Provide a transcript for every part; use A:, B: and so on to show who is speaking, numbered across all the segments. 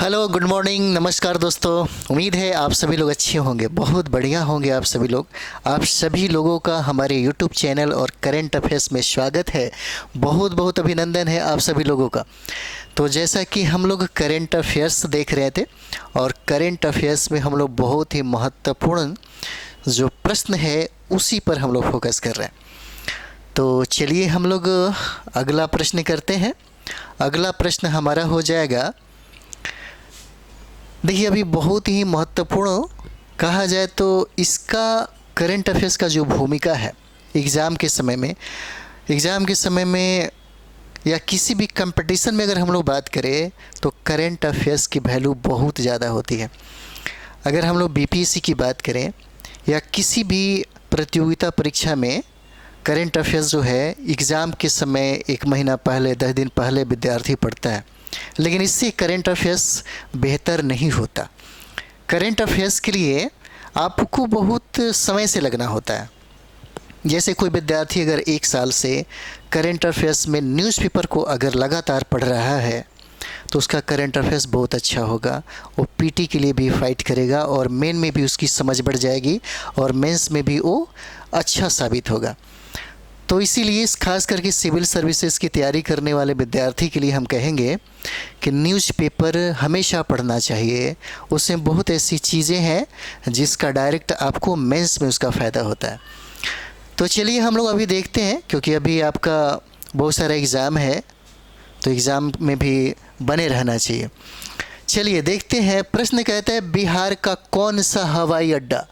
A: Hello, good morning, नमस्कार दोस्तों। उम्मीद है आप सभी लोग अच्छे होंगे, बहुत बढ़िया होंगे आप सभी लोग। आप सभी लोगों का हमारे यूट्यूब चैनल और करेंट अफेयर्स में स्वागत है। बहुत बहुत अभिनंदन है आप सभी लोगों का। तो जैसा कि हम लोग करेंट अफेयर्स देख रहे थे और करेंट अफेयर्स में हम लोग बहुत ही महत्वपूर्ण जो प्रश्न है उसी पर हम लोग फोकस कर रहे हैं। तो चलिए हम लोग अगला प्रश्न करते हैं। अगला प्रश्न हमारा हो जाएगा, देखिए अभी बहुत ही महत्वपूर्ण कहा जाए तो इसका करंट अफेयर्स का जो भूमिका है एग्ज़ाम के समय में या किसी भी कंपटीशन में अगर हम लोग बात करें तो करंट अफेयर्स की वैल्यू बहुत ज़्यादा होती है। अगर हम लोग बीपीएससी की बात करें या किसी भी प्रतियोगिता परीक्षा में करंट अफेयर्स जो है एग्ज़ाम के समय 1 महीना पहले 10 दिन पहले विद्यार्थी पढ़ता है, लेकिन इससे करंट अफेयर्स बेहतर नहीं होता। करंट अफेयर्स के लिए आपको बहुत समय से लगना होता है। जैसे कोई विद्यार्थी अगर 1 साल से करंट अफेयर्स में न्यूज़पेपर को अगर लगातार पढ़ रहा है तो उसका करंट अफेयर्स बहुत अच्छा होगा। वो पीटी के लिए भी फाइट करेगा और मेन में भी उसकी समझ बढ़ जाएगी और मेंस में भी वो अच्छा साबित होगा। तो इसीलिए खास करके सिविल सर्विसेज की तैयारी करने वाले विद्यार्थी के लिए हम कहेंगे कि न्यूज़पेपर हमेशा पढ़ना चाहिए। उसमें बहुत ऐसी चीज़ें हैं जिसका डायरेक्ट आपको मेंस में उसका फ़ायदा होता है। तो चलिए हम लोग अभी देखते हैं, क्योंकि अभी आपका बहुत सारा एग्ज़ाम है तो एग्ज़ाम में भी बने रहना चाहिए। चलिए देखते हैं। प्रश्न कहता है बिहार का कौन सा हवाई अड्डा,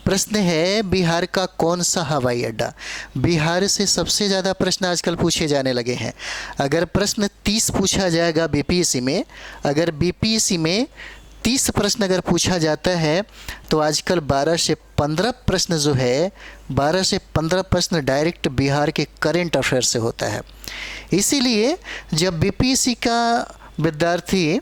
A: प्रश्न है बिहार का कौन सा हवाई अड्डा। बिहार से सबसे ज़्यादा प्रश्न आजकल पूछे जाने लगे हैं। अगर प्रश्न 30 पूछा जाएगा बीपीएससी में, अगर बीपीएससी में 30 प्रश्न अगर पूछा जाता है तो आजकल 12 से 15 प्रश्न जो है 12 से 15 प्रश्न डायरेक्ट बिहार के करंट अफेयर से होता है। इसीलिए जब बीपीएससी का विद्यार्थी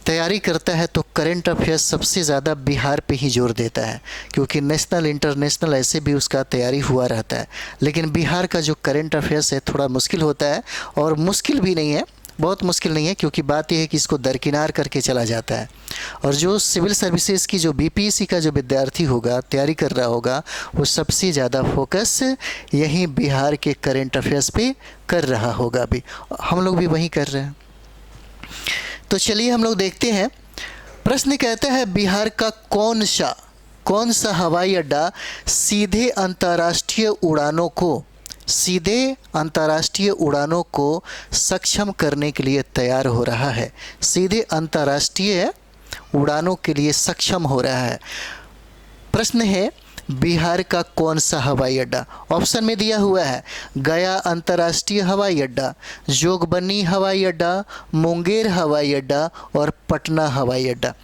A: तैयारी करता है तो करंट अफेयर्स सबसे ज़्यादा बिहार पे ही जोर देता है, क्योंकि नेशनल इंटरनेशनल ऐसे भी उसका तैयारी हुआ रहता है। लेकिन बिहार का जो करंट अफेयर्स है थोड़ा मुश्किल होता है, और मुश्किल भी नहीं है, बहुत मुश्किल नहीं है, क्योंकि बात यह है कि इसको दरकिनार करके चला जाता है। और जो सिविल सर्विसेज की जो बीपीएससी का जो विद्यार्थी होगा तैयारी कर रहा होगा वो सबसे ज़्यादा फोकस यहीं बिहार के करंट अफेयर्स पे कर रहा होगा। अभी हम लोग भी वही कर रहे हैं। तो चलिए हम लोग देखते हैं। प्रश्न कहता है बिहार का कौन सा हवाई अड्डा सीधे अंतर्राष्ट्रीय उड़ानों को सक्षम करने के लिए तैयार हो रहा है। सीधे अंतर्राष्ट्रीय उड़ानों के लिए सक्षम हो रहा है। प्रश्न है बिहार का कौन सा हवाई अड्डा। ऑप्शन में दिया हुआ है गया अंतर्राष्ट्रीय हवाई अड्डा, जोगबनी हवाई अड्डा, मुंगेर हवाई अड्डा और पटना हवाई अड्डा।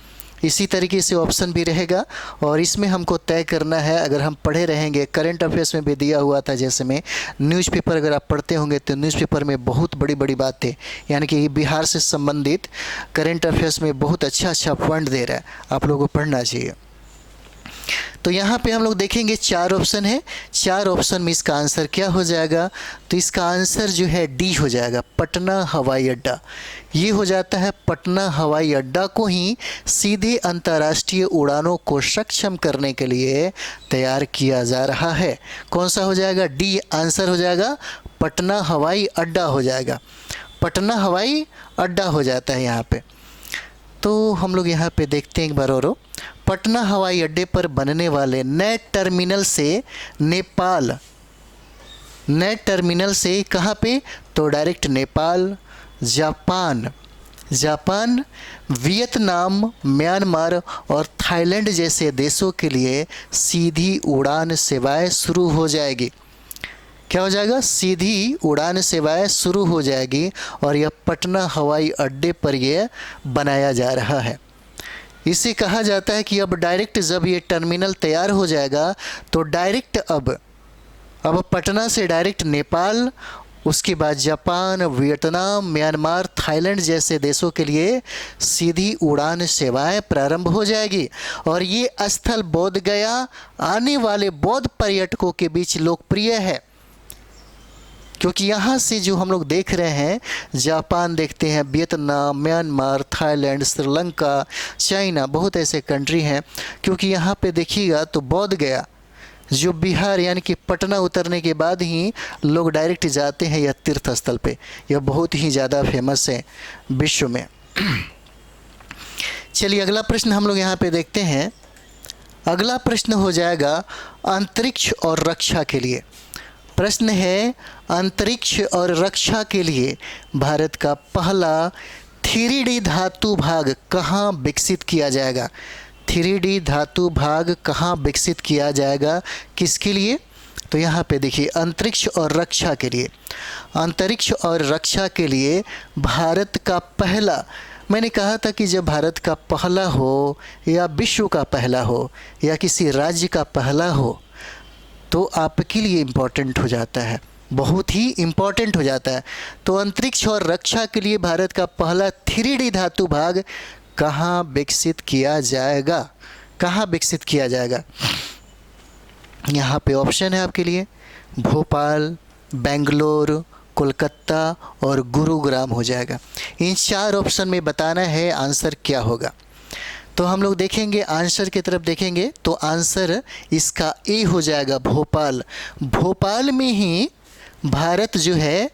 A: इसी तरीके से ऑप्शन भी रहेगा और इसमें हमको तय करना है। अगर हम पढ़े रहेंगे, करंट अफेयर्स में भी दिया हुआ था, जैसे में न्यूज़पेपर अगर आप पढ़ते होंगे तो न्यूज़पेपर में बहुत बड़ी बड़ी बातें, यानी कि बिहार से संबंधित करंट अफेयर्स में बहुत अच्छा पॉइंट दे रहा है, आप लोगों को पढ़ना चाहिए। तो यहाँ पे हम लोग देखेंगे 4 ऑप्शन है। 4 ऑप्शन में इसका आंसर क्या हो जाएगा, तो इसका आंसर जो है डी हो जाएगा, पटना हवाई अड्डा। ये हो जाता है पटना हवाई अड्डा को ही सीधे अंतर्राष्ट्रीय उड़ानों को सक्षम करने के लिए तैयार किया जा रहा है। कौन सा हो जाएगा, डी आंसर हो जाएगा, पटना हवाई अड्डा हो जाएगा। पटना हवाई अड्डा हो जाता है यहाँ पे। तो हम लोग यहाँ पे देखते हैं एक बार और, पटना हवाई अड्डे पर बनने वाले नए टर्मिनल से कहाँ पे, तो direct Nepal, Japan, Vietnam, Myanmar और थाईलैंड जैसे देशों के लिए सीधी उड़ान सेवाएं शुरू हो जाएगी। क्या हो जाएगा, सीधी उड़ान सेवाएं शुरू हो जाएगी और यह पटना हवाई अड्डे पर यह बनाया जा रहा है। इसे कहा जाता है कि अब डायरेक्ट जब ये टर्मिनल तैयार हो जाएगा तो डायरेक्ट अब पटना से डायरेक्ट नेपाल, उसके बाद जापान, वियतनाम, म्यांमार, थाईलैंड जैसे देशों के लिए सीधी उड़ान सेवाएं प्रारंभ हो जाएगी। और ये स्थल बोध गया आने वाले बौद्ध पर्यटकों के बीच लोकप्रिय है। क्योंकि यहाँ से जो हम लोग देख रहे हैं, जापान देखते हैं, Vietnam, Myanmar, Thailand, Sri Lanka, China, बहुत ऐसे कंट्री हैं। क्योंकि यहाँ पे देखिएगा तो बोध गया जो बिहार यानी कि पटना उतरने के बाद ही लोग डायरेक्ट जाते हैं यह तीर्थ स्थल पे। यह बहुत ही ज़्यादा फेमस है विश्व में। चलिए अगला प्रश्न हम लोग यहाँ पे देखते हैं। अगला प्रश्न हो जाएगा अंतरिक्ष और रक्षा के लिए। प्रश्न है अंतरिक्ष और रक्षा के लिए भारत का पहला 3D धातु भाग कहाँ विकसित किया जाएगा? 3D धातु भाग कहाँ विकसित किया जाएगा, किसके लिए? तो यहाँ पे देखिए अंतरिक्ष और रक्षा के लिए। अंतरिक्ष और रक्षा के लिए भारत का पहला, मैंने कहा था कि जब भारत का पहला हो या विश्व का पहला हो या किसी राज्य का पहला हो तो आपके लिए इम्पोर्टेंट हो जाता है, बहुत ही इम्पोर्टेंट हो जाता है। तो अंतरिक्ष और रक्षा के लिए भारत का पहला 3D धातु भाग कहाँ विकसित किया जाएगा? कहाँ विकसित किया जाएगा? यहाँ पे ऑप्शन है आपके लिए, भोपाल, बेंगलोर, कोलकाता और गुरुग्राम हो जाएगा। इन 4 ऑप्शन में बताना है आंसर क्या होगा। तो हम लोग देखेंगे आंसर की तरफ देखेंगे तो आंसर इसका ए हो जाएगा, भोपाल। भोपाल में ही भारत जो है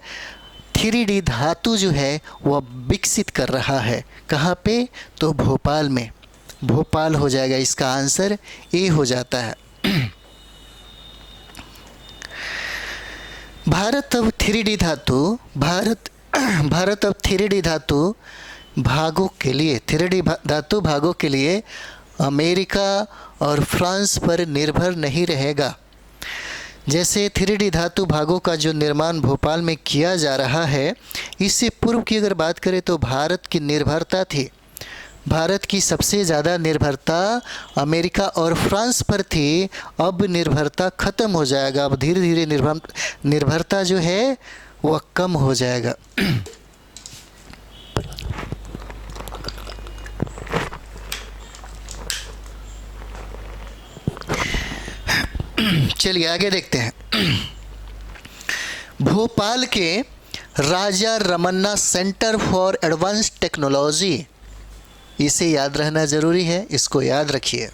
A: 3D धातु जो है वह विकसित कर रहा है। कहाँ पे? तो भोपाल में। भोपाल हो जाएगा, इसका आंसर ए हो जाता है। भारत अब 3D धातु भागों के लिए, 3D धातु भागों के लिए अमेरिका और फ्रांस पर निर्भर नहीं रहेगा। जैसे 3D धातु भागों का जो निर्माण भोपाल में किया जा रहा है, इससे पूर्व की अगर बात करें तो भारत की निर्भरता थी, भारत की सबसे ज़्यादा निर्भरता अमेरिका और फ्रांस पर थी। अब निर्भरता ख़त्म हो जाएगा, अब धीरे धीरे निर्भरता जो है वह कम हो जाएगा। चलिए आगे देखते हैं। भोपाल के Raja Ramanna centre for advance technology, इसे याद रहना ज़रूरी है, इसको याद रखिए।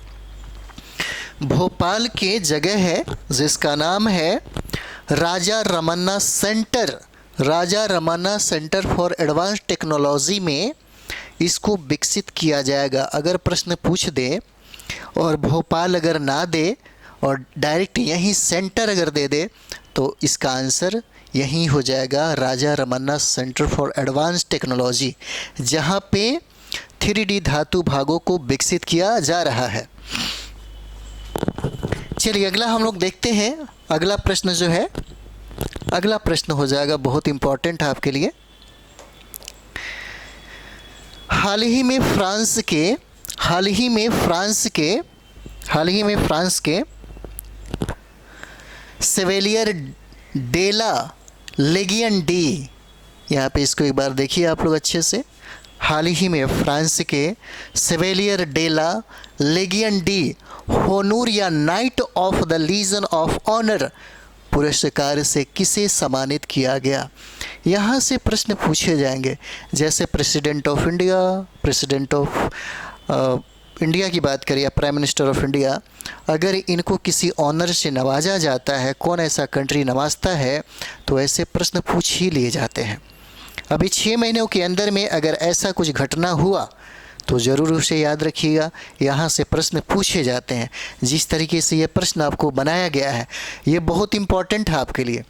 A: भोपाल के जगह है जिसका नाम है Raja Ramanna centre, Raja Ramanna centre for advance technology में इसको विकसित किया जाएगा। अगर प्रश्न पूछ दे और भोपाल अगर ना दे और डायरेक्ट यहीं सेंटर अगर दे दे तो इसका आंसर यहीं हो जाएगा, Raja Ramanna centre for advance technology, जहाँ पे 3D धातु भागों को विकसित किया जा रहा है। चलिए अगला हम लोग देखते हैं। अगला प्रश्न जो है, अगला प्रश्न हो जाएगा बहुत इम्पोर्टेंट है आपके लिए। हाल ही में फ्रांस के सेवेलियर डेला लेगियन डी, यहाँ पे इसको एक बार देखिए आप लोग अच्छे से। हाल ही में फ्रांस के सेवेलियर डेला लेगियन डी होनूर या Knight of the Legion of Honour पुरस्कार से किसे सम्मानित किया गया? यहाँ से प्रश्न पूछे जाएंगे, जैसे प्रेसिडेंट ऑफ इंडिया की बात करें या प्राइम मिनिस्टर ऑफ इंडिया, अगर इनको किसी ऑनर से नवाजा जाता है, कौन ऐसा कंट्री नवाजता है, तो ऐसे प्रश्न पूछ ही लिए जाते हैं। अभी 6 महीनों के अंदर में अगर ऐसा कुछ घटना हुआ तो ज़रूर उसे याद रखिएगा, यहाँ से प्रश्न पूछे जाते हैं। जिस तरीके से ये प्रश्न आपको बनाया गया है ये बहुत इम्पॉर्टेंट है आपके लिए।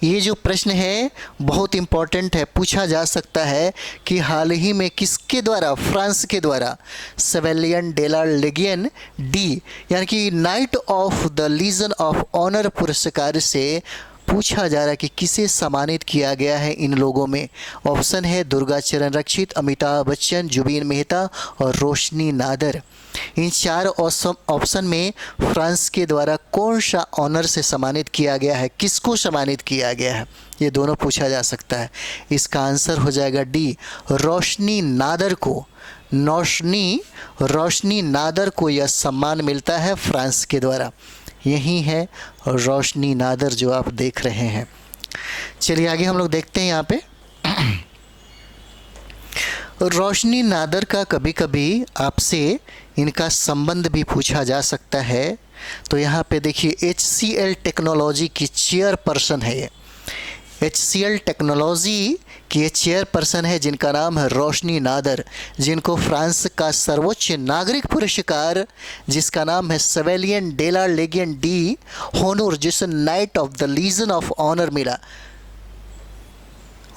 A: ये जो प्रश्न है बहुत इम्पॉर्टेंट है, पूछा जा सकता है कि हाल ही में किसके द्वारा, फ्रांस के द्वारा सेवेलियन डेला लेगियन डी यानी कि Knight of the Legion of Honour पुरस्कार से पूछा जा रहा है कि किसे सम्मानित किया गया है इन लोगों में। ऑप्शन है दुर्गा चरण रक्षित, अमिताभ बच्चन, जुबीन मेहता और रोशनी नादर। इन 4 ऑप्शन में फ्रांस के द्वारा कौन सा ऑनर से सम्मानित किया गया है, किसको सम्मानित किया गया है, ये दोनों पूछा जा सकता है। इसका आंसर हो जाएगा डी, रोशनी नादर को। रोशनी नादर को यह सम्मान मिलता है फ्रांस के द्वारा। यही है रोशनी नादर जो आप देख रहे हैं। चलिए आगे हम लोग देखते हैं यहाँ पे। रोशनी नादर का कभी कभी आपसे इनका संबंध भी पूछा जा सकता है। तो यहाँ पे देखिए HCL टेक्नोलॉजी की चेयरपर्सन है ये। HCL टेक्नोलॉजी की ये चेयरपर्सन है जिनका नाम है रोशनी नादर, जिनको फ्रांस का सर्वोच्च नागरिक पुरस्कार जिसका नाम है सेवेलियन डेला लेगियन डी होनोर, जिसे Knight of the Legion of Honour मिला।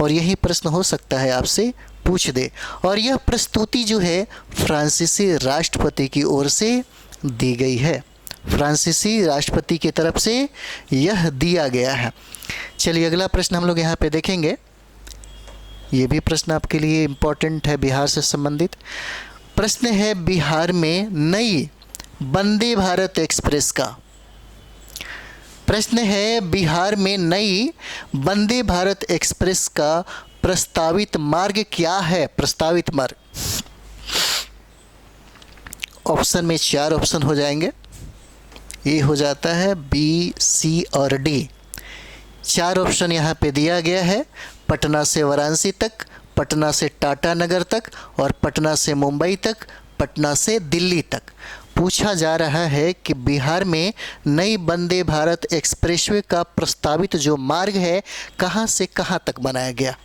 A: और यही प्रश्न हो सकता है आपसे पूछ दे। और यह प्रस्तुति जो है फ्रांसीसी राष्ट्रपति की ओर से दी गई है, फ्रांसीसी राष्ट्रपति की तरफ से यह दिया गया है। चलिए अगला प्रश्न हम लोग यहाँ पे देखेंगे। ये भी प्रश्न आपके लिए इम्पोर्टेंट है, बिहार से संबंधित प्रश्न है। बिहार में नई वंदे भारत एक्सप्रेस का प्रश्न है। बिहार में नई वंदे भारत एक्सप्रेस का प्रस्तावित मार्ग क्या है? प्रस्तावित मार्ग, ऑप्शन में 4 ऑप्शन हो जाएंगे। ये हो जाता है B, C और D। 4 ऑप्शन यहाँ पे दिया गया है। पटना से वाराणसी तक, पटना से टाटा नगर तक और पटना से मुंबई तक, पटना से दिल्ली तक। पूछा जा रहा है कि बिहार में नई वंदे भारत एक्सप्रेसवे का प्रस्तावित जो मार्ग है कहाँ से कहाँ तक बनाया गया।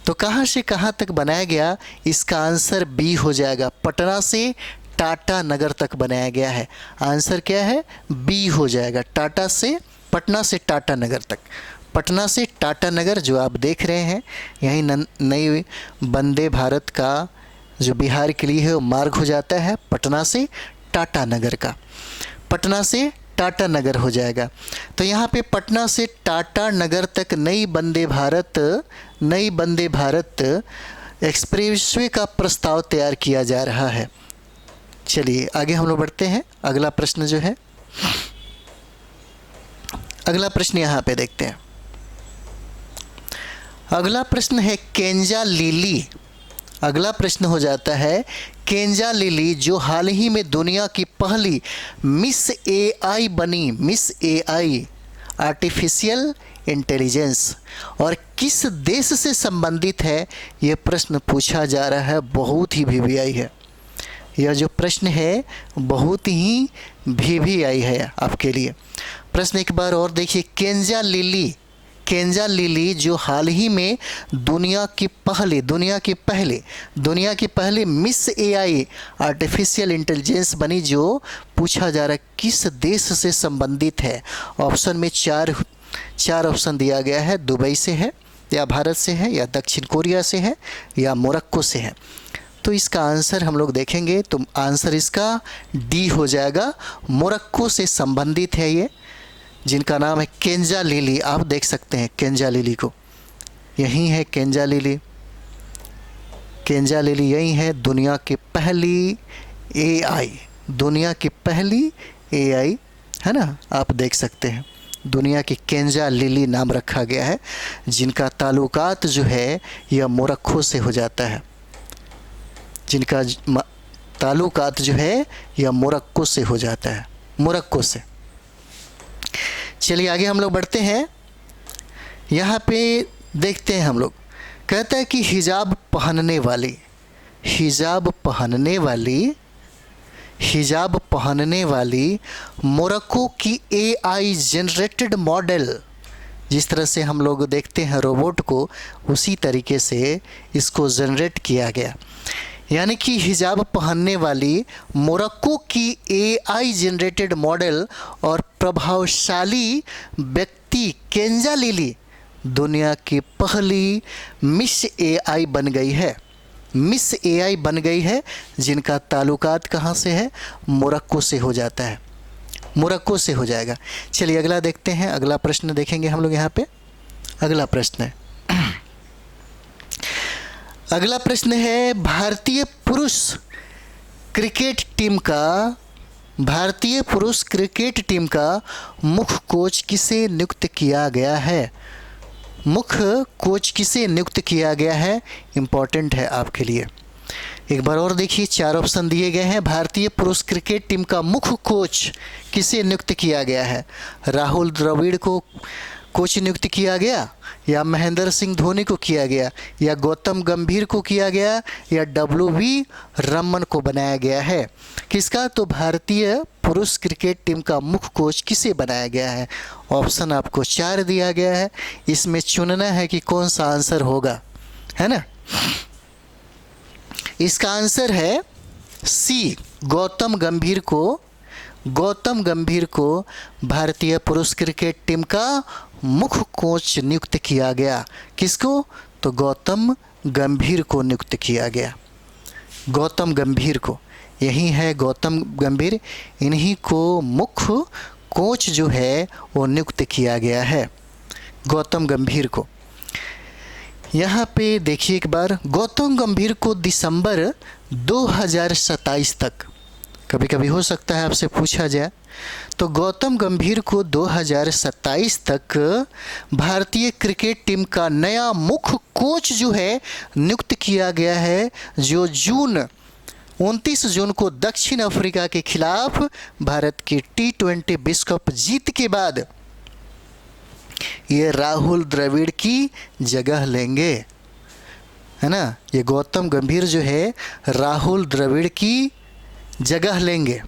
A: तो कहाँ से कहाँ तक बनाया गया, इसका आंसर B हो जाएगा। पटना से टाटा नगर तक बनाया गया है। आंसर क्या है? B हो जाएगा। टाटा से, पटना से टाटा नगर तक। पटना से टाटा नगर जो आप देख रहे हैं, यही नई वंदे भारत का जो बिहार के लिए है वो मार्ग हो जाता है पटना से टाटा नगर का। पटना से टाटा नगर हो जाएगा। तो यहाँ पे पटना से टाटा नगर तक नई वंदे भारत एक्सप्रेसवे का प्रस्ताव तैयार किया जा रहा है। चलिए आगे हम लोग बढ़ते हैं। अगला प्रश्न जो है, अगला प्रश्न यहाँ पे देखते हैं। अगला प्रश्न है केंजा लिली। अगला प्रश्न हो जाता है केंजा लिली, जो हाल ही में दुनिया की पहली मिस AI बनी। मिस AI आर्टिफिशियल इंटेलिजेंस, और किस देश से संबंधित है, यह प्रश्न पूछा जा रहा है। बहुत ही VVI है यह जो प्रश्न है, बहुत ही VVI है आपके लिए। प्रश्न एक बार और देखिए। केंजा लिली जो हाल ही में दुनिया की पहली मिस AI आर्टिफिशियल इंटेलिजेंस बनी, जो पूछा जा रहा है किस देश से संबंधित है। ऑप्शन में 4 ऑप्शन दिया गया है। दुबई से है, या भारत से है, या दक्षिण कोरिया से है, या मोरक्को से है। तो इसका आंसर हम लोग देखेंगे तो आंसर इसका D हो जाएगा। मोरक्को से संबंधित है ये, जिनका नाम है केंजा लिली। आप देख सकते हैं केंजा लिली को, यही है केंजा लिली। केंजा लिली यही है, दुनिया की पहली AI है ना, आप देख सकते हैं। दुनिया की केंजा लिली नाम रखा गया है, जिनका ताल्लुकात जो है यह मोरक्को से हो जाता है। जिनका ताल्लुकात जो है यह मोरक्को से हो जाता है, मोरक्को से। चलिए आगे हम लोग बढ़ते हैं। यहाँ पे देखते हैं हम लोग, कहता है कि हिजाब पहनने वाली मोरक्को की AI जनरेटेड मॉडल, जिस तरह से हम लोग देखते हैं रोबोट को, उसी तरीके से इसको जनरेट किया गया। यानी कि हिजाब पहनने वाली मोरक्को की AI जनरेटेड मॉडल और प्रभावशाली व्यक्ति केंजा लिली दुनिया की पहली मिस AI बन गई है। जिनका ताल्लुकात कहाँ से है? मोरक्को से हो जाता है, मोरक्को से हो जाएगा। चलिए अगला देखते हैं। अगला प्रश्न देखेंगे हम लोग यहाँ पे। अगला प्रश्न है भारतीय पुरुष क्रिकेट टीम का मुख्य कोच किसे नियुक्त किया गया है? इम्पोर्टेंट है आपके लिए। एक बार और देखिए, 4 ऑप्शन दिए गए हैं। भारतीय पुरुष क्रिकेट टीम का मुख्य कोच किसे नियुक्त किया गया है? राहुल द्रविड़ को कोच नियुक्त किया गया, या महेंद्र सिंह धोनी को किया गया, या गौतम गंभीर को किया गया, या WV रमन को बनाया गया है? किसका? तो भारतीय पुरुष क्रिकेट टीम का मुख्य कोच किसे बनाया गया है? ऑप्शन आपको 4 दिया गया है, इसमें चुनना है कि कौन सा आंसर होगा, है ना। इसका आंसर है सी, गौतम गंभीर को भारतीय पुरुष क्रिकेट टीम का मुख्य कोच नियुक्त किया गया। किसको? तो गौतम गंभीर को नियुक्त किया गया, गौतम गंभीर को। यही है गौतम गंभीर, इन्हीं को मुख्य कोच जो है वो नियुक्त किया गया है, गौतम गंभीर को। यहाँ पे देखिए एक बार, गौतम गंभीर को दिसंबर 2027 तक, कभी कभी हो सकता है आपसे पूछा जाए, तो गौतम गंभीर को 2027 तक भारतीय क्रिकेट टीम का नया मुख्य कोच जो है नियुक्त किया गया है, जो 29 जून को दक्षिण अफ्रीका के खिलाफ भारत की T20 विश्व कप जीत के बाद ये राहुल द्रविड़ की जगह लेंगे, है ना। ये गौतम गंभीर जो है राहुल द्रविड़ की जगह लेंगे।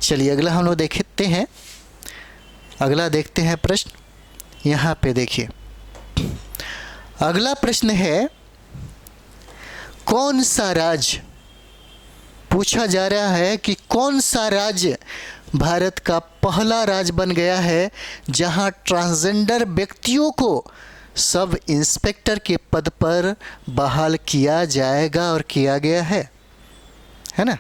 A: चलिए अगला हम लोग देखते हैं, अगला देखते हैं प्रश्न। यहाँ पे देखिए, अगला प्रश्न है, कौन सा राज्य, पूछा जा रहा है कि कौन सा राज्य भारत का पहला राज्य बन गया है जहां ट्रांसजेंडर व्यक्तियों को सब इंस्पेक्टर के पद पर बहाल किया जाएगा और किया गया है ना।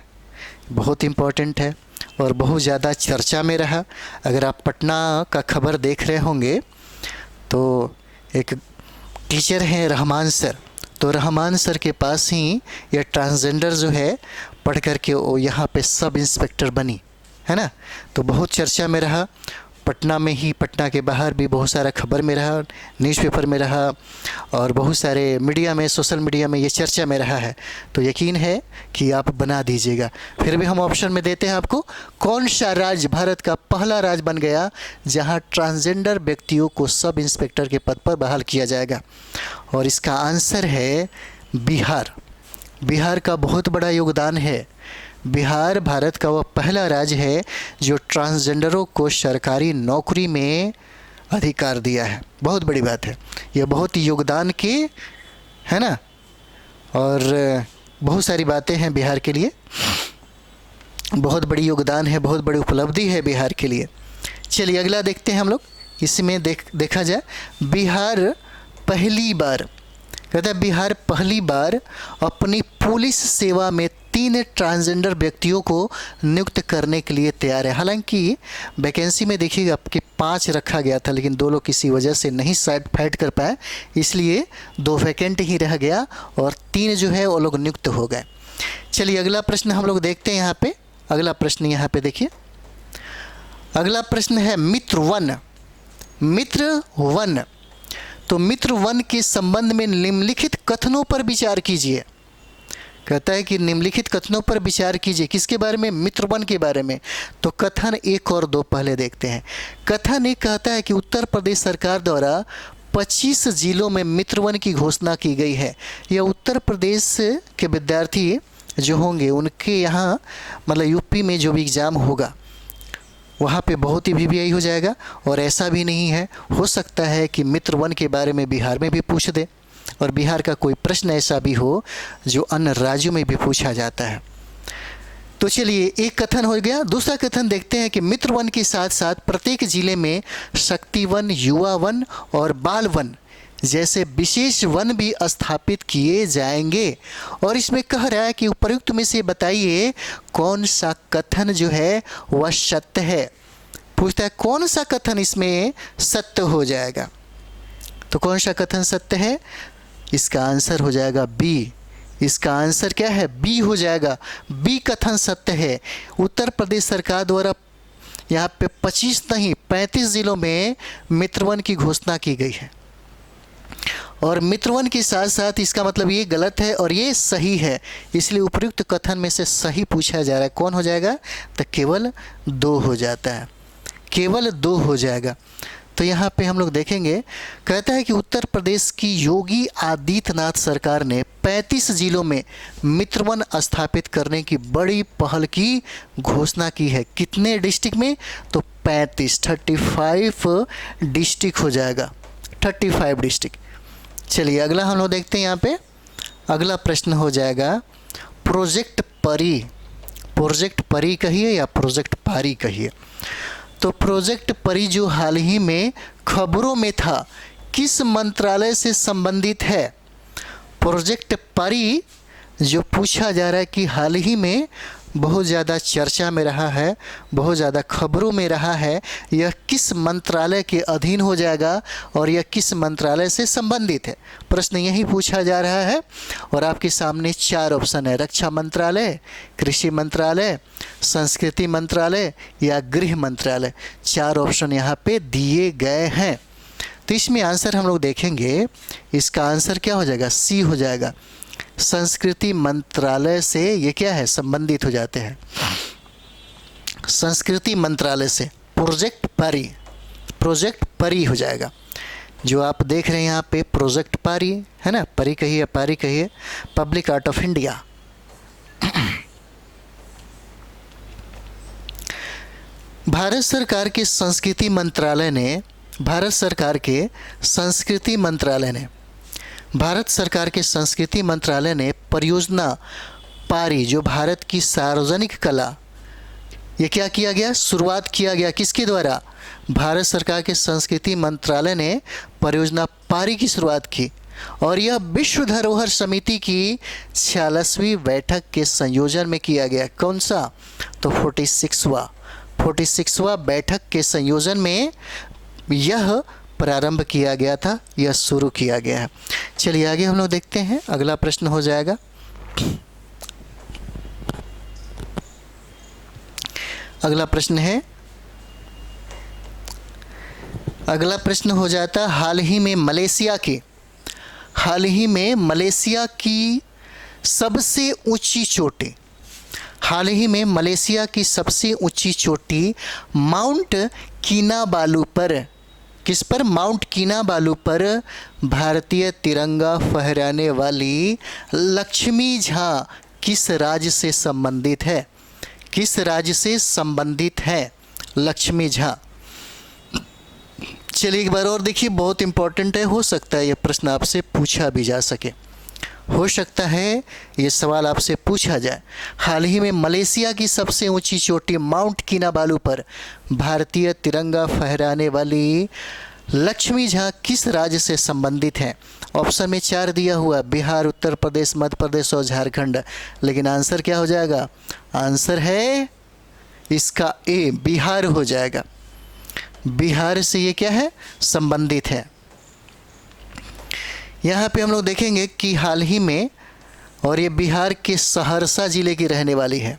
A: बहुत इम्पोर्टेंट है और बहुत ज़्यादा चर्चा में रहा। अगर आप पटना का खबर देख रहे होंगे तो एक टीचर हैं रहमान सर, तो रहमान सर के पास ही ये ट्रांसजेंडर जो है पढ़ कर के वो यहाँ पे सब इंस्पेक्टर बनी, है ना। तो बहुत चर्चा में रहा, पटना में ही, पटना के बाहर भी बहुत सारा खबर में रहा, न्यूज़पेपर में रहा और बहुत सारे मीडिया में, सोशल मीडिया में ये चर्चा में रहा है। तो यकीन है कि आप बना दीजिएगा। फिर भी हम ऑप्शन में देते हैं आपको, कौन सा राज्य भारत का पहला राज्य बन गया जहां ट्रांसजेंडर व्यक्तियों को सब इंस्पेक्टर के पद पर बहाल किया जाएगा? और इसका आंसर है बिहार। बिहार का बहुत बड़ा योगदान है। बिहार भारत का वह पहला राज्य है जो ट्रांसजेंडरों को सरकारी नौकरी में अधिकार दिया है। बहुत बड़ी बात है, यह बहुत योगदान के, है ना, और बहुत सारी बातें हैं बिहार के लिए, बहुत बड़ी योगदान है, बहुत बड़ी उपलब्धि है बिहार के लिए। चलिए अगला देखते हैं हम लोग। इसमें देखा जाए, बिहार पहली बार, कहता है बिहार पहली बार अपनी पुलिस सेवा में 3 ट्रांसजेंडर व्यक्तियों को नियुक्त करने के लिए तैयार है। हालांकि वैकेंसी में देखिएगा आपके 5 रखा गया था, लेकिन 2 लोग किसी वजह से नहीं साइड फाइट कर पाए, इसलिए 2 वैकेंट ही रह गया और 3 जो है वो लोग नियुक्त हो गए। चलिए अगला प्रश्न हम लोग देखते हैं। यहाँ पे अगला प्रश्न यहाँ पे देखिए, अगला प्रश्न है मित्र वन। तो मित्र वन के संबंध में निम्नलिखित कथनों पर विचार कीजिए। कहता है कि निम्नलिखित कथनों पर विचार कीजिए। किसके बारे में? मित्र वन के बारे में। तो कथन 1 और 2 पहले देखते हैं। कथन 1 कहता है कि उत्तर प्रदेश सरकार द्वारा 25 जिलों में मित्र वन की घोषणा की गई है। यह उत्तर प्रदेश के विद्यार्थी जो होंगे उनके यहाँ, मतलब यूपी में जो भी एग्ज़ाम होगा वहाँ पे बहुत ही VVI हो जाएगा। और ऐसा भी नहीं है, हो सकता है कि मित्र वन के बारे में बिहार में भी पूछ दे और बिहार का कोई प्रश्न ऐसा भी हो जो अन्य राज्यों में भी पूछा जाता है। तो चलिए एक कथन हो गया। दूसरा कथन देखते हैं कि मित्र वन के साथ साथ प्रत्येक जिले में शक्ति वन, युवा वन और बाल वन जैसे विशेष वन भी स्थापित किए जाएंगे। और इसमें कह रहा है कि उपयुक्त में से बताइए कौन सा कथन जो है वह सत्य है। पूछता है कौन सा कथन इसमें सत्य हो जाएगा। तो कौन सा कथन सत्य है? इसका आंसर हो जाएगा बी। इसका आंसर क्या है? बी हो जाएगा। बी कथन सत्य है। उत्तर प्रदेश सरकार द्वारा यहाँ पे 25 नहीं 35 जिलों में मित्र वन की घोषणा की गई है। और मित्र वन के साथ साथ इसका मतलब ये गलत है और ये सही है, इसलिए उपयुक्त कथन में से सही पूछा जा रहा है। कौन हो जाएगा? तो केवल 2 हो जाता है, केवल 2 हो जाएगा। तो यहाँ पे हम लोग देखेंगे, कहता है कि उत्तर प्रदेश की योगी आदित्यनाथ सरकार ने 35 जिलों में मित्रवन स्थापित करने की बड़ी पहल की घोषणा की है। कितने डिस्ट्रिक्ट में? तो 35 डिस्ट्रिक्ट हो जाएगा, 35 डिस्ट्रिक्ट। चलिए अगला हम लोग देखते हैं। यहाँ पे अगला प्रश्न हो जाएगा प्रोजेक्ट परी। प्रोजेक्ट परी कहिए या प्रोजेक्ट पारी कहिए। तो प्रोजेक्ट परी जो हाल ही में खबरों में था, किस मंत्रालय से संबंधित है? प्रोजेक्ट परी जो पूछा जा रहा है कि हाल ही में बहुत ज़्यादा चर्चा में रहा है, बहुत ज़्यादा खबरों में रहा है, यह किस मंत्रालय के अधीन हो जाएगा और यह किस मंत्रालय से संबंधित है? प्रश्न यही पूछा जा रहा है और आपके सामने 4 ऑप्शन है, रक्षा मंत्रालय, कृषि मंत्रालय, संस्कृति मंत्रालय या गृह मंत्रालय। 4 ऑप्शन यहाँ पे दिए गए हैं। तो इसमें आंसर हम लोग देखेंगे, इसका आंसर क्या हो जाएगा? सी हो जाएगा। संस्कृति मंत्रालय से ये क्या है? संबंधित हो जाते हैं, संस्कृति मंत्रालय से। प्रोजेक्ट परी, प्रोजेक्ट परी हो जाएगा। जो आप देख रहे हैं यहाँ पे प्रोजेक्ट पारी है ना, परी कहिए पारी कहिए, public art of India. Bharat सरकार के संस्कृति मंत्रालय ने, भारत सरकार के संस्कृति मंत्रालय ने, भारत सरकार के संस्कृति मंत्रालय ने परियोजना पारी, जो भारत की सार्वजनिक कला, ये क्या किया गया? शुरुआत किया गया किसके द्वारा? भारत सरकार के संस्कृति मंत्रालय ने परियोजना पारी की शुरुआत की और यह विश्व धरोहर समिति की 46वीं बैठक के संयोजन में किया गया। कौन सा? तो 46वां बैठक के संयोजन में यह प्रारंभ किया गया था, यह शुरू किया गया है। चलिए आगे हम लोग देखते हैं। अगला प्रश्न हो जाएगा, अगला प्रश्न है, अगला प्रश्न हो जाता हाल ही में मलेशिया की सबसे ऊंची चोटी, हाल ही में मलेशिया की सबसे ऊंची चोटी माउंट किनाबालू पर, किस पर? माउंट किनाबालू पर भारतीय तिरंगा फहराने वाली लक्ष्मी झा किस राज्य से संबंधित है? किस राज्य से संबंधित है लक्ष्मी झा? चलिए एक बार और देखिए, बहुत इंपॉर्टेंट है, हो सकता है यह प्रश्न आपसे पूछा भी जा सके, हो सकता है ये सवाल आपसे पूछा जाए। हाल ही में मलेशिया की सबसे ऊंची चोटी माउंट किनाबालू पर भारतीय तिरंगा फहराने वाली लक्ष्मी झा किस राज्य से संबंधित है? ऑप्शन में 4 दिया हुआ, बिहार, उत्तर प्रदेश, मध्य प्रदेश और झारखंड, लेकिन आंसर क्या हो जाएगा? आंसर है इसका ए, बिहार हो जाएगा। बिहार से ये क्या है? संबंधित है। यहाँ पे हम लोग देखेंगे कि हाल ही में, और ये बिहार के सहरसा ज़िले की रहने वाली है,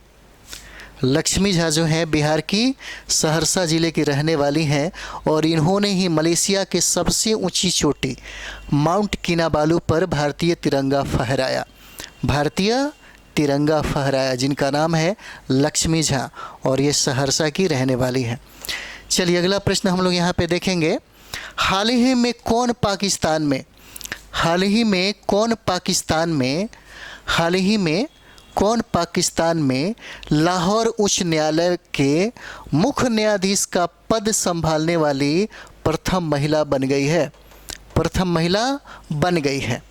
A: लक्ष्मी झा जो है बिहार की सहरसा ज़िले की रहने वाली हैं और इन्होंने ही मलेशिया के सबसे ऊंची चोटी माउंट किनाबालू पर भारतीय तिरंगा फहराया, भारतीय तिरंगा फहराया, जिनका नाम है लक्ष्मी झा और ये सहरसा की रहने वाली है। चलिए अगला प्रश्न हम लोग यहाँ पे देखेंगे, हाल ही में कौन पाकिस्तान में, हाल ही में कौन पाकिस्तान में लाहौर उच्च न्यायालय के मुख्य न्यायाधीश का पद संभालने वाली प्रथम महिला बन गई है? प्रथम महिला बन गई है,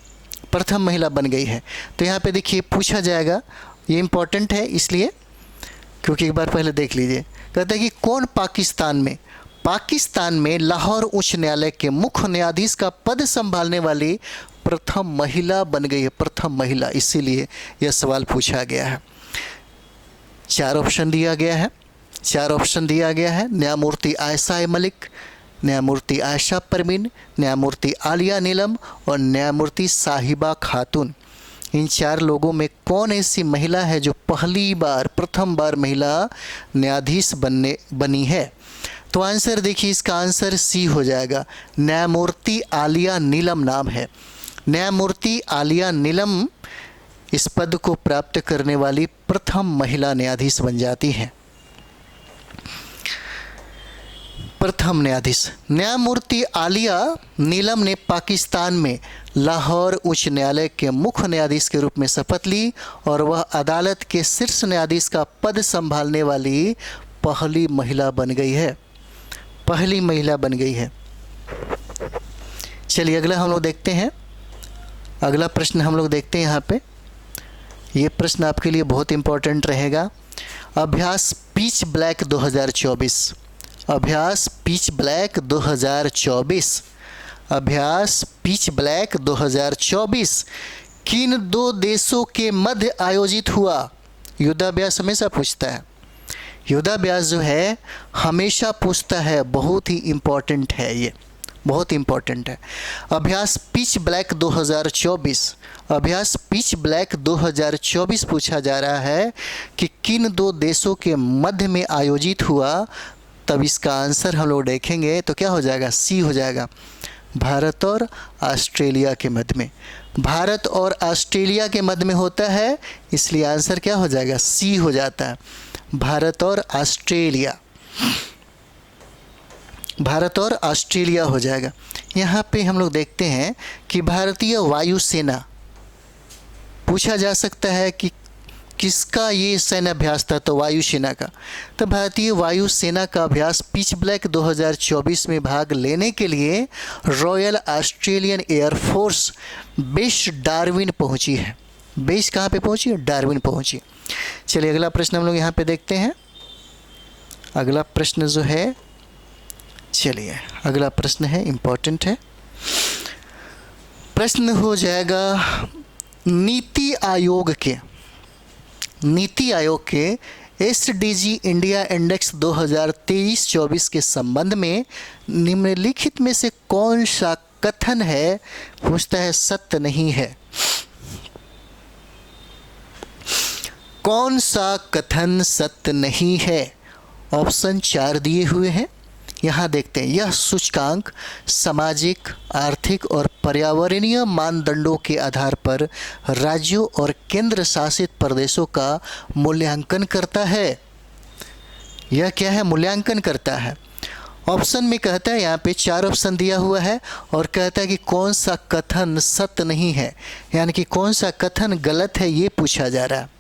A: प्रथम महिला बन गई है। तो यहाँ पे देखिए पूछा जाएगा, ये इम्पोर्टेंट है इसलिए क्योंकि एक बार पहले देख लीजिए, कहते हैं कि कौन पाकिस्तान में लाहौर उच्च न्यायालय के मुख्य न्यायाधीश का पद संभालने वाली प्रथम महिला बन गई है, प्रथम महिला, इसीलिए यह सवाल पूछा गया है। 4 ऑप्शन दिया गया है, 4 ऑप्शन दिया गया है, न्यायमूर्ति आयशा मलिक, न्यायमूर्ति आयशा परवीन, न्यायमूर्ति आलिया नीलम और न्यायमूर्ति साहिबा खातून। इन 4 लोगों में कौन ऐसी महिला है जो पहली बार, प्रथम बार महिला न्यायाधीश बनी है? तो आंसर देखिए, इसका आंसर सी हो जाएगा, न्यायमूर्ति आलिया नीलम नाम है। न्यायमूर्ति आलिया नीलम इस पद को प्राप्त करने वाली प्रथम महिला न्यायाधीश बन जाती हैं। प्रथम न्यायाधीश न्यायमूर्ति आलिया नीलम ने पाकिस्तान में लाहौर उच्च न्यायालय के मुख्य न्यायाधीश के रूप में शपथ ली और वह अदालत के शीर्ष न्यायाधीश का पद संभालने वाली पहली महिला बन गई है। पहली महिला बन गई है। चलिए अगला हम लोग देखते हैं। अगला प्रश्न हम लोग देखते हैं यहाँ पे। ये प्रश्न आपके लिए बहुत इम्पोर्टेंट रहेगा। अभ्यास पिच ब्लैक 2024। अभ्यास पिच ब्लैक 2024। अभ्यास पिच ब्लैक 2024 किन दो देशों के मध्य आयोजित हुआ? युद्धाभ्यास हमेशा पूछता है। युद्धाभ्यास जो है हमेशा पूछता है, बहुत ही इम्पोर्टेंट है, ये बहुत इम्पोर्टेंट है। अभ्यास पिच ब्लैक 2024। अभ्यास पिच ब्लैक 2024 पूछा जा रहा है कि किन दो देशों के मध्य में आयोजित हुआ। तब इसका आंसर हम लोग देखेंगे तो क्या हो जाएगा? सी हो जाएगा। भारत और ऑस्ट्रेलिया के मध्य में। भारत और ऑस्ट्रेलिया के मध्य में होता है, इसलिए आंसर क्या हो जाएगा? सी हो जाता है। भारत और ऑस्ट्रेलिया। भारत और ऑस्ट्रेलिया हो जाएगा। यहाँ पे हम लोग देखते हैं कि भारतीय वायुसेना पूछा जा सकता है कि किसका ये सैन्य अभ्यास था, तो वायुसेना का। तो भारतीय वायुसेना का अभ्यास पिच ब्लैक 2024 में भाग लेने के लिए royal Australian air force base Darwin पहुंची है। बेस कहाँ पे पहुंची? डार्विन पहुंची। चलिए अगला प्रश्न हम लोग यहाँ पे देखते हैं। अगला प्रश्न जो है, चलिए अगला प्रश्न है, इम्पोर्टेंट है। प्रश्न हो जाएगा नीति आयोग के एसडीजी इंडिया इंडेक्स 2023-24 के संबंध में निम्नलिखित में से कौन सा कथन है, पूछता है, सत्य नहीं है? कौन सा कथन सत्य नहीं है? ऑप्शन 4 दिए हुए हैं, यहाँ देखते हैं। यह सूचकांक सामाजिक, आर्थिक और पर्यावरणीय मानदंडों के आधार पर राज्यों और केंद्र शासित प्रदेशों का मूल्यांकन करता है। यह क्या है? मूल्यांकन करता है। ऑप्शन में कहता है, यहाँ पे 4 ऑप्शन दिया हुआ है और कहता है कि कौन सा कथन सत्य नहीं है, यानी कि कौन सा कथन गलत है, ये पूछा जा रहा है।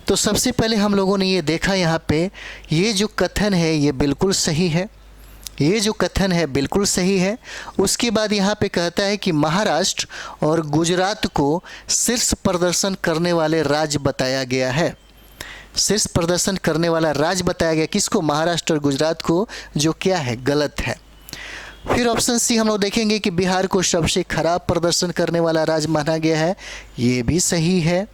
A: तो सबसे पहले हम लोगों ने ये देखा यहाँ पे, ये जो कथन है ये बिल्कुल सही है। ये जो कथन है बिल्कुल सही है। उसके बाद यहाँ पे कहता है कि महाराष्ट्र और गुजरात को शीर्ष प्रदर्शन करने वाले राज्य बताया गया है। शीर्ष प्रदर्शन करने वाला राज्य बताया गया किसको? महाराष्ट्र और गुजरात को, जो क्या है? गलत है। फिर ऑप्शन सी हम लोग देखेंगे कि बिहार को सबसे खराब प्रदर्शन करने वाला राज्य माना गया है, ये भी सही है।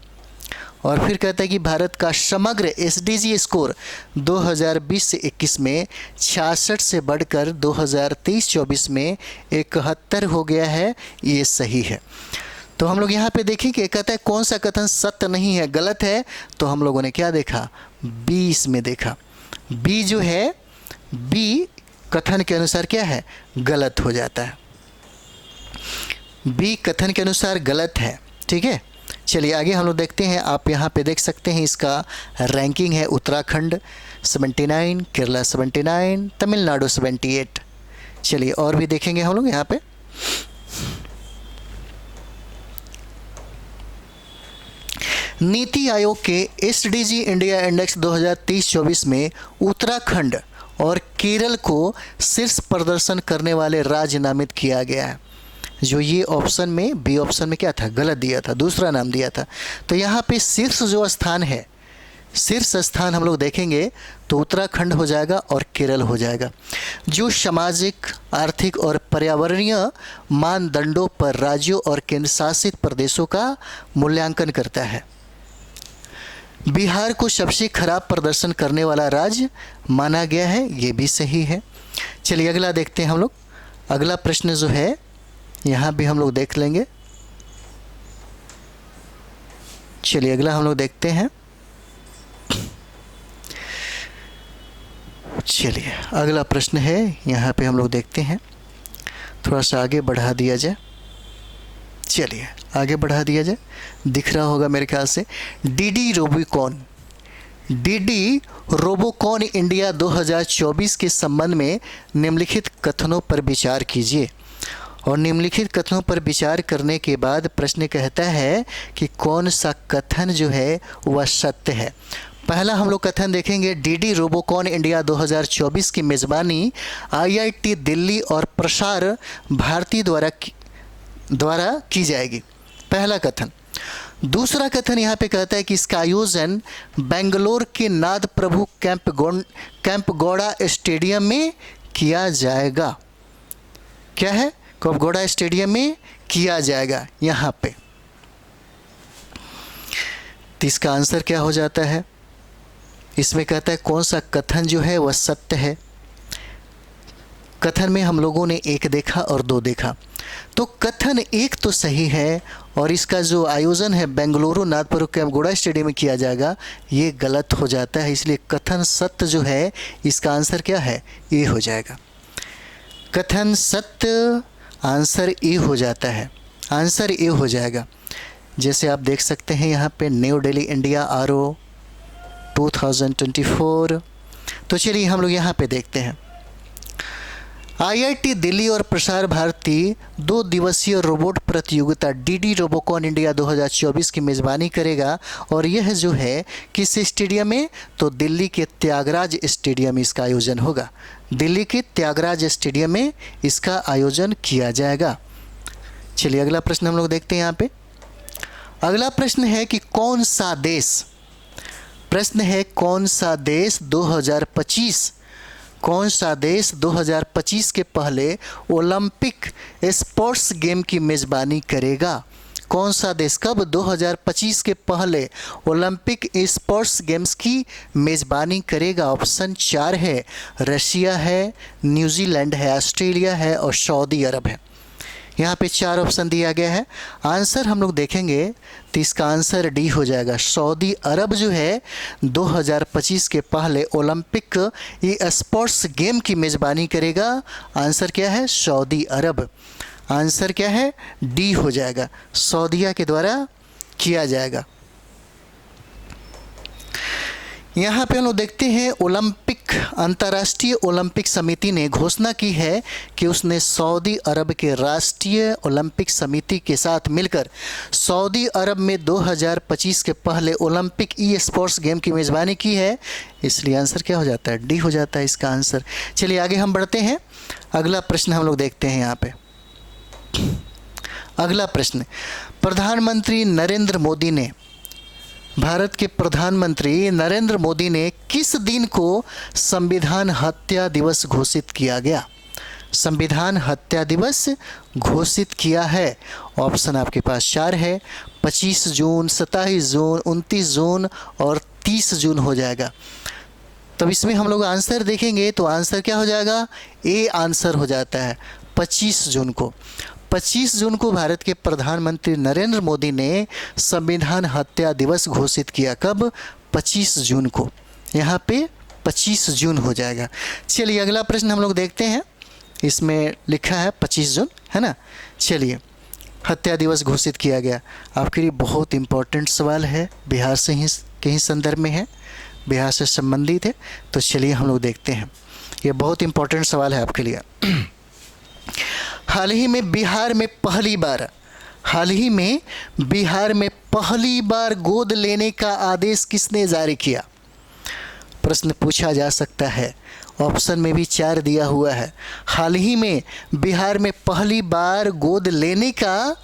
A: और फिर कहता है कि भारत का समग्र एसडीजी स्कोर 2020 से 21 में 66 से बढ़कर 2023-24 में 71 हो गया है, ये सही है। तो हम लोग यहाँ पे देखेंगे, कहता है कौन सा कथन सत्य नहीं है, गलत है, तो हम लोगों ने क्या देखा? 20 में देखा। बी जो है, बी कथन के अनुसार क्या है? गलत हो जाता है। बी कथन के अनुसार गलत है। ठीक है, चलिए आगे हम लोग देखते हैं। आप यहाँ पे देख सकते हैं इसका रैंकिंग है। उत्तराखंड 79, केरला 79, तमिलनाडु 78। चलिए और भी देखेंगे हम लोग यहाँ पे। नीति आयोग के एसडीजी इंडिया इंडेक्स 2023-24 में उत्तराखंड और केरल को शीर्ष प्रदर्शन करने वाले राज्य नामित किया गया है। जो ये ऑप्शन में, बी ऑप्शन में क्या था? गलत दिया था, दूसरा नाम दिया था। तो यहाँ पे शीर्ष जो स्थान है, शीर्ष स्थान हम लोग देखेंगे तो उत्तराखंड हो जाएगा और केरल हो जाएगा, जो सामाजिक, आर्थिक और पर्यावरणीय मानदंडों पर राज्यों और केंद्र शासित प्रदेशों का मूल्यांकन करता है। बिहार को सबसे खराब प्रदर्शन करने वाला राज्य माना गया है, ये भी सही है। चलिए अगला देखते हैं हम लोग। अगला प्रश्न जो है यहाँ भी हम लोग देख लेंगे। चलिए अगला हम लोग देखते हैं। चलिए अगला प्रश्न है, यहाँ पे हम लोग देखते हैं। थोड़ा सा आगे बढ़ा दिया जाए। चलिए आगे बढ़ा दिया जाए, दिख रहा होगा मेरे ख्याल से। DD Rubicon, DD Robocon India 2024 के संबंध में निम्नलिखित कथनों पर विचार कीजिए। और निम्नलिखित कथनों पर विचार करने के बाद प्रश्न कहता है कि कौन सा कथन जो है वह सत्य है। पहला हम लोग कथन देखेंगे, डीडी रोबोकॉन इंडिया 2024 की मेज़बानी आईआईटी दिल्ली और प्रसार भारती द्वारा की जाएगी। पहला कथन। दूसरा कथन यहाँ पे कहता है कि इसका आयोजन बेंगलोर के नाद प्रभु कैंपगौड़ा स्टेडियम में किया जाएगा। क्या है? कैंपगौड़ा स्टेडियम में किया जाएगा यहाँ पे। तो इसका आंसर क्या हो जाता है? इसमें कहता है कौन सा कथन जो है वह सत्य है। कथन में हम लोगों ने 1 देखा और 2 देखा, तो कथन 1 तो सही है और इसका जो आयोजन है बेंगलुरु नागपुर कैंपगौड़ा स्टेडियम में किया जाएगा, ये गलत हो जाता है। इसलिए कथन सत्य जो है इसका आंसर क्या है? ए हो जाएगा। कथन सत्य आंसर ए हो जाता है। आंसर ए हो जाएगा। जैसे आप देख सकते हैं यहाँ पे न्यू दिल्ली इंडिया RO 2024। तो चलिए हम लोग यहाँ पे देखते हैं। आईआईटी दिल्ली और प्रसार भारती 2 दिवसीय रोबोट प्रतियोगिता डीडी रोबोकॉन इंडिया 2024 की मेज़बानी करेगा। और यह जो है किस स्टेडियम में? तो दिल्ली के त्यागराज स्टेडियम में इसका आयोजन होगा। दिल्ली के त्यागराज स्टेडियम में इसका आयोजन किया जाएगा। चलिए अगला प्रश्न हम लोग देखते हैं यहाँ पे। अगला प्रश्न है कि कौन सा देश, प्रश्न है कौन सा देश 2025, कौन सा देश 2025 के पहले ओलंपिक स्पोर्ट्स गेम की मेज़बानी करेगा? कौन सा देश कब 2025 के पहले ओलंपिक स्पोर्ट्स गेम्स की मेज़बानी करेगा? ऑप्शन 4 है, रशिया है, न्यूजीलैंड है, ऑस्ट्रेलिया है और सऊदी अरब है। यहाँ पे 4 ऑप्शन दिया गया है। आंसर हम लोग देखेंगे तो इसका आंसर डी हो जाएगा। सऊदी अरब जो है 2025 के पहले ओलंपिक स्पोर्ट्स गेम की मेज़बानी करेगा। आंसर क्या है? सऊदी अरब। आंसर क्या है? डी हो जाएगा। सऊदीया के द्वारा किया जाएगा। यहाँ पे हम लोग देखते हैं ओलंपिक, अंतर्राष्ट्रीय ओलंपिक समिति ने घोषणा की है कि उसने सऊदी अरब के राष्ट्रीय ओलंपिक समिति के साथ मिलकर सऊदी अरब में 2025 के पहले ओलंपिक स्पोर्ट्स गेम की मेज़बानी की है। इसलिए आंसर क्या हो जाता है? डी हो जाता है इसका आंसर। चलिए आगे हम बढ़ते हैं। अगला प्रश्न हम लोग देखते हैं यहाँ पे। अगला प्रश्न, प्रधानमंत्री नरेंद्र मोदी ने, भारत के प्रधानमंत्री नरेंद्र मोदी ने किस दिन को संविधान हत्या दिवस घोषित किया गया? संविधान हत्या दिवस घोषित किया है। ऑप्शन आपके पास 4 है, 25 जून, 27 जून, 29 जून और 30 जून हो जाएगा। तब इसमें हम लोग आंसर देखेंगे तो आंसर क्या हो जाएगा? ए आंसर हो जाता है 25 जून को। 25 जून को भारत के प्रधानमंत्री नरेंद्र मोदी ने संविधान हत्या दिवस घोषित किया। कब? 25 जून को। यहाँ पे 25 जून हो जाएगा। चलिए अगला प्रश्न हम लोग देखते हैं। इसमें लिखा है 25 जून, है ना। चलिए, हत्या दिवस घोषित किया गया। आपके लिए बहुत इम्पोर्टेंट सवाल है, बिहार से ही कहीं संदर्भ में है, बिहार से संबंधित है। तो चलिए हम लोग देखते हैं। ये बहुत इम्पोर्टेंट सवाल है आपके लिए। हाल ही में बिहार में पहली बार गोद लेने का आदेश किसने जारी किया? प्रश्न पूछा जा सकता है। ऑप्शन में भी 4 दिया हुआ है। हाल ही में बिहार में पहली बार गोद लेने का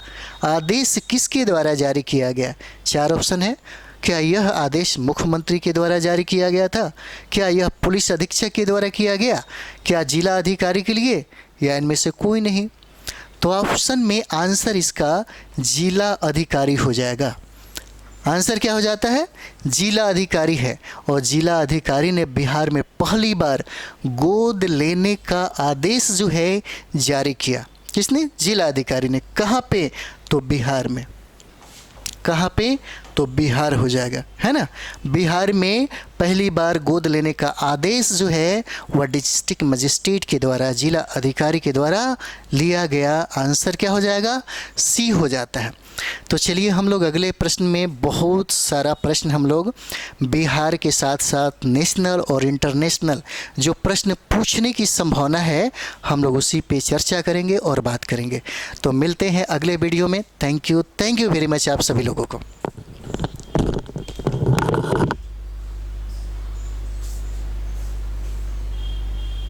A: आदेश किसके द्वारा जारी किया गया? 4 ऑप्शन है। क्या यह आदेश मुख्यमंत्री के द्वारा जारी किया गया था? क्या यह पुलिस अधीक्षक के द्वारा किया गया? क्या जिला अधिकारी के लिए? या इनमें से कोई नहीं? तो ऑप्शन में आंसर इसका जिला अधिकारी हो जाएगा। आंसर क्या हो जाता है? जिला अधिकारी है। और जिला अधिकारी ने बिहार में पहली बार गोद लेने का आदेश जो है जारी किया। किसने? जिला अधिकारी ने। कहाँ पे? तो बिहार में। कहाँ पे? तो बिहार हो जाएगा, है ना। बिहार में पहली बार गोद लेने का आदेश जो है वह डिस्ट्रिक्ट मजिस्ट्रेट के द्वारा, जिला अधिकारी के द्वारा लिया गया। आंसर क्या हो जाएगा? सी हो जाता है। तो चलिए हम लोग अगले प्रश्न में, बहुत सारा प्रश्न हम लोग बिहार के साथ साथ नेशनल और इंटरनेशनल जो प्रश्न पूछने की संभावना है हम लोग उसी पे चर्चा करेंगे और बात करेंगे। तो मिलते हैं अगले वीडियो में। थैंक यू वेरी मच आप सभी लोगों को।